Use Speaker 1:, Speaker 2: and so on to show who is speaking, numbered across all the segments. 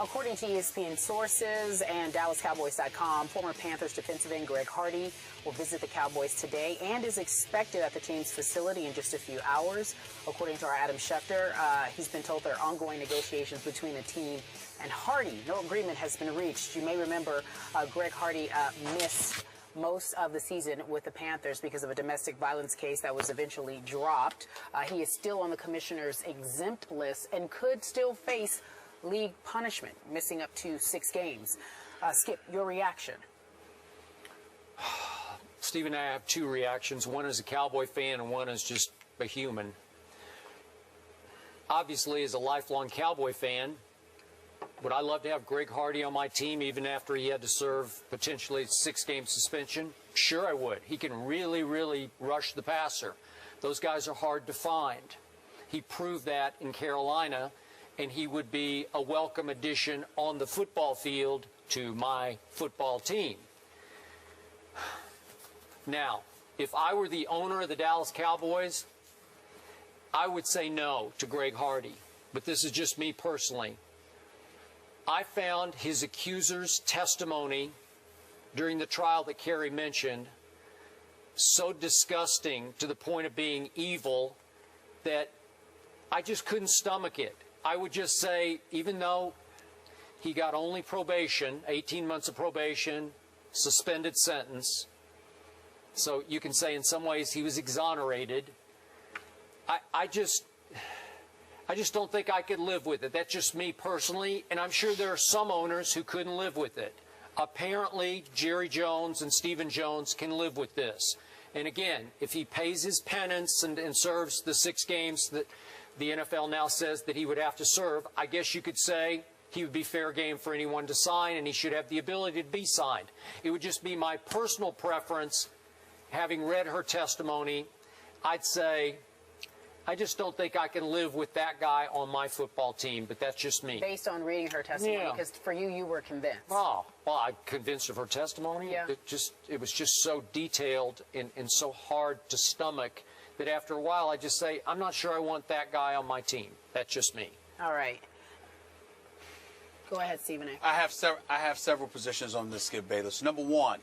Speaker 1: According to ESPN sources and DallasCowboys.com, former Panthers defensive end Greg Hardy will visit the Cowboys today and is expected at the team's facility in just a few hours. According to our Adam Schefter, he's been told there are ongoing negotiations between the team and Hardy. No agreement has been reached. You may remember Greg Hardy missed most of the season with the Panthers because of a domestic violence case that was eventually dropped. He is still on the commissioner's exempt list and could still face league punishment, missing up to 6 games. Skip, your reaction?
Speaker 2: Steve and I have 2 reactions. One as a Cowboy fan and one as just a human. Obviously, as a lifelong Cowboy fan, would I love to have Greg Hardy on my team even after he had to serve potentially a 6-game suspension? Sure I would. He can really, really rush the passer. Those guys are hard to find. He proved that in Carolina, and he would be a welcome addition on the football field to my football team. Now, if I were the owner of the Dallas Cowboys, I would say no to Greg Hardy. But this is just me personally. I found his accuser's testimony during the trial that Kerry mentioned so disgusting to the point of being evil that I just couldn't stomach it. I would just say, even though he got only probation, 18 months of probation, suspended sentence, so you can say in some ways he was exonerated, I just don't think I could live with it. That's just me personally, and I'm sure there are some owners who couldn't live with it. Apparently, Jerry Jones and Stephen Jones can live with this. And again, if he pays his penance and serves the 6 games that the NFL now says that he would have to serve, I guess you could say he would be fair game for anyone to sign, and he should have the ability to be signed. It would just be my personal preference, having read her testimony, I'd say I just don't think I can live with that guy on my football team, but that's just me.
Speaker 1: Based on reading her testimony, because for you, you were convinced.
Speaker 2: Oh, well, I'm convinced of her testimony.
Speaker 1: Yeah.
Speaker 2: It was just so detailed and so hard to stomach that after a while I just say, I'm not sure I want that guy on my team. That's just me.
Speaker 1: All right. Go ahead, Stephen A.
Speaker 3: I have several positions on this, Skip Bayless. Number one,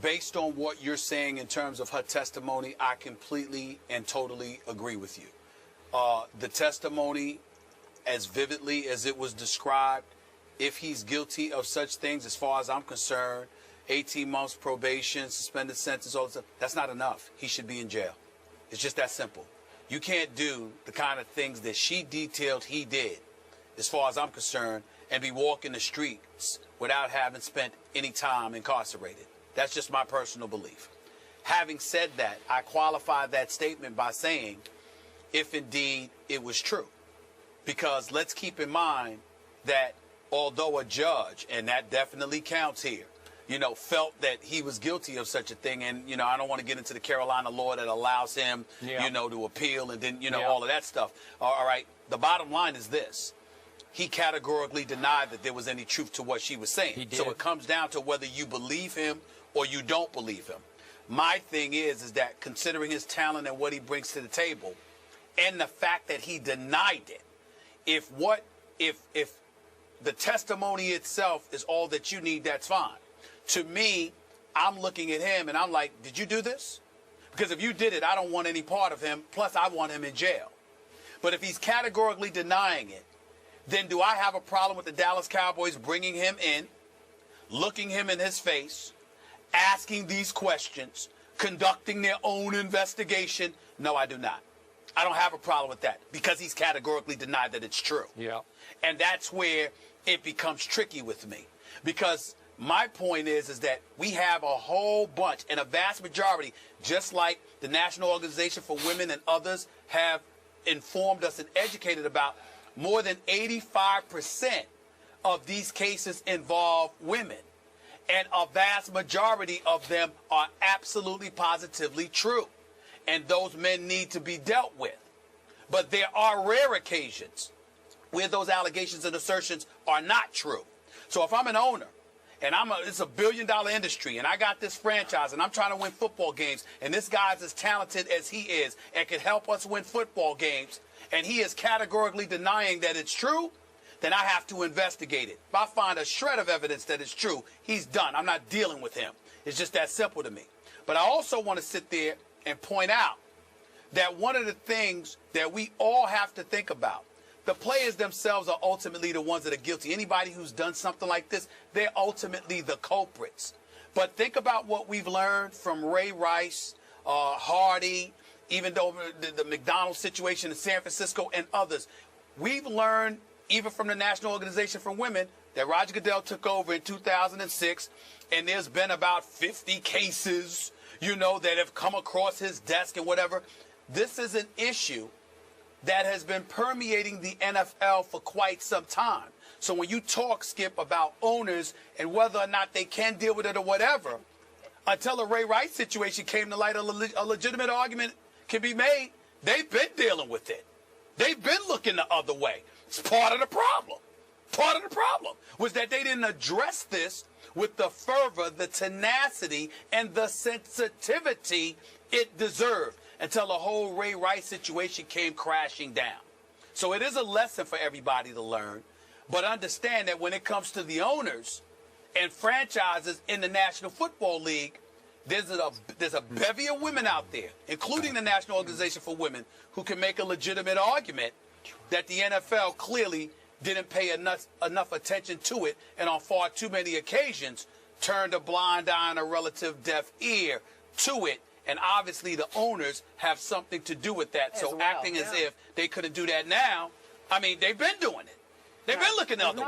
Speaker 3: based on what you're saying in terms of her testimony, I completely and totally agree with you. The testimony, as vividly as it was described, if he's guilty of such things, as far as I'm concerned, 18 months probation, suspended sentence, all this stuff, that's not enough. He should be in jail. It's just that simple. You can't do the kind of things that she detailed he did, as far as I'm concerned, and be walking the streets without having spent any time incarcerated. That's just my personal belief. Having said that, I qualify that statement by saying, if indeed it was true. Because let's keep in mind that although a judge, and that definitely counts here, felt that he was guilty of such a thing, and, I don't want to get into the Carolina law that allows him, to appeal and then, all of that stuff. All right, the bottom line is this. He categorically denied that there was any truth to what she was saying.
Speaker 2: He did.
Speaker 3: So it comes down to whether you believe him or you don't believe him. My thing is that considering his talent and what he brings to the table, and the fact that he denied it, if the testimony itself is all that you need, that's fine. To me, I'm looking at him and I'm like, did you do this? Because if you did it, I don't want any part of him. Plus, I want him in jail. But if he's categorically denying it, then do I have a problem with the Dallas Cowboys bringing him in, looking him in his face, asking these questions, conducting their own investigation? No, I do not. I don't have a problem with that because he's categorically denied that it's true.
Speaker 2: Yeah.
Speaker 3: And that's where it becomes tricky with me, because my point is that we have a whole bunch, and a vast majority, just like the National Organization for Women and others have informed us and educated about, more than 85% of these cases involve women. And a vast majority of them are absolutely positively true. And those men need to be dealt with. But there are rare occasions where those allegations and assertions are not true. So if I'm an owner and it's a billion-dollar industry and I got this franchise and I'm trying to win football games and this guy's as talented as he is and can help us win football games, and he is categorically denying that it's true, then I have to investigate it. If I find a shred of evidence that it's true, he's done. I'm not dealing with him. It's just that simple to me. But I also want to sit there and point out that one of the things that we all have to think about, the players themselves are ultimately the ones that are guilty. Anybody who's done something like this, they're ultimately the culprits. But think about what we've learned from Ray Rice, Hardy, even though the McDonald's situation in San Francisco and others. We've learned, even from the National Organization for Women, that Roger Goodell took over in 2006, and there's been about 50 cases, that have come across his desk and whatever. This is an issue that has been permeating the NFL for quite some time. So when you talk, Skip, about owners and whether or not they can deal with it or whatever, until the Ray Rice situation came to light, a legitimate argument can be made. They've been dealing with it. They've been looking the other way. It's part of the problem. Part of the problem was that they didn't address this with the fervor, the tenacity, and the sensitivity it deserved until the whole Ray Rice situation came crashing down. So it is a lesson for everybody to learn, but understand that when it comes to the owners and franchises in the National Football League, there's a bevy of women out there, including the National Organization for Women, who can make a legitimate argument that the NFL clearly didn't pay enough attention to it, and on far too many occasions turned a blind eye and a relative deaf ear to it. And obviously the owners have something to do with that. So acting as if they couldn't do that now, I mean, they've been doing it. They've been looking the other way.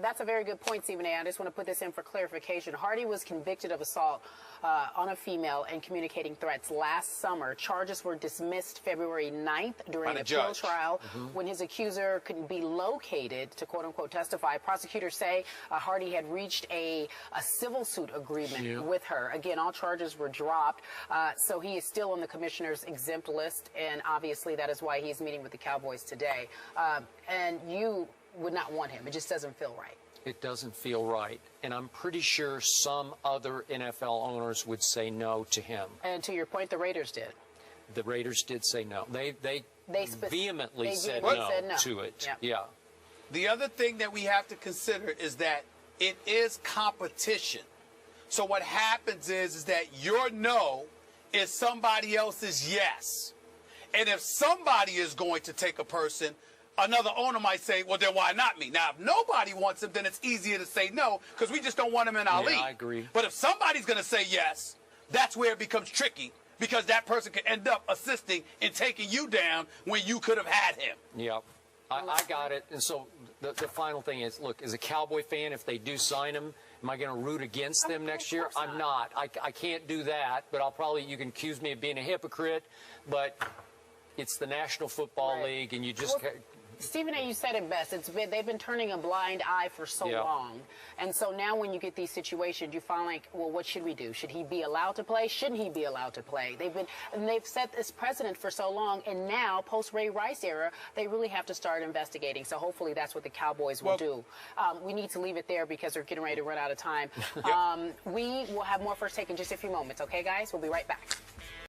Speaker 1: That's a very good point, Stephen A. I just want to put this in for clarification. Hardy was convicted of assault on a female and communicating threats last summer. Charges were dismissed February 9th during an appeal trial when his accuser couldn't be located to, quote-unquote, testify. Prosecutors say Hardy had reached a civil suit agreement with her. Again, all charges were dropped, so he is still on the commissioner's exempt list, and obviously that is why he's meeting with the Cowboys today. And you would not want him. It just doesn't feel right.
Speaker 2: It doesn't feel right. And I'm pretty sure some other NFL owners would say no to him.
Speaker 1: And to your point, the Raiders did.
Speaker 2: The Raiders did say no. They vehemently said no to it. Yep. Yeah.
Speaker 3: The other thing that we have to consider is that it is competition. So what happens is that your no is somebody else's yes. And if somebody is going to take a person, another owner might say, well, then why not me? Now, if nobody wants him, then it's easier to say no because we just don't want him in our league.
Speaker 2: I agree.
Speaker 3: But if somebody's going to say yes, that's where it becomes tricky because that person could end up assisting in taking you down when you could have had him.
Speaker 2: Yep. I got it. And so the final thing is, look, as a Cowboy fan, if they do sign him, am I going to root against them next year? I'm not. I can't do that, but you can accuse me of being a hypocrite, but it's the National Football League, and you just...
Speaker 1: Stephen A., you said it best. They've been turning a blind eye for so long. And so now when you get these situations, you find like, well, what should we do? Should he be allowed to play? Shouldn't he be allowed to play? They've set this precedent for so long, and now, post-Ray Rice era, they really have to start investigating. So hopefully that's what the Cowboys will do. We need to leave it there because we're getting ready to run out of time. We will have more First Take in just a few moments. Okay, guys? We'll be right back.